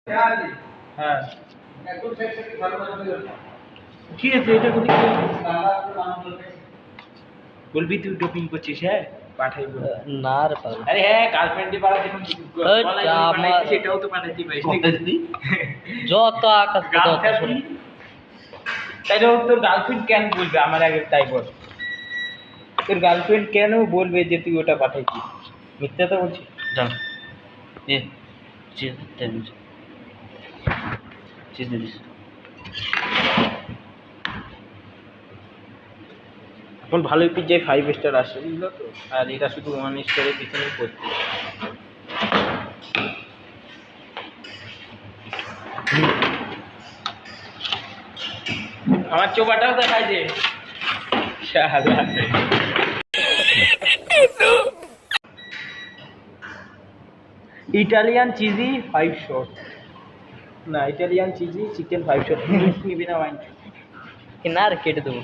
হ্যাঁ কি আছে এটা কোথায় বলবি তুই ডোপিং করছিস হ্যাঁ পাঠাই বল না রে পাগল আরে হ্যাঁ গার্লফ্রেন্ডে পাড়া দেখুন সেটাও তো পাঠাইতে পারিস যত আকাশ তত শুনে তাইলে তোর গার্লফ্রেন্ড কেন বলবে আমার আগে তাই বল তোর গার্লফ্রেন্ড কেন বলবে যে তুই ওটা পাঠাইছিস মিথ্যা তো বলছিস জান এ চিজ দে চিজ দিস এখন ভালোই পিজ্জায় 5 স্টার আসে বুঝলো তো আর এটা শুধু 1 স্টারের পিছনেই পড়ছে আমার চোপাটাও দেখায় যে শালা ইটালিয়ান চিজি 5 শট না ইটালিয়ান চিজি চিকেন 5 শট নিবি না ওয়াইন কিনার কেটে দেবো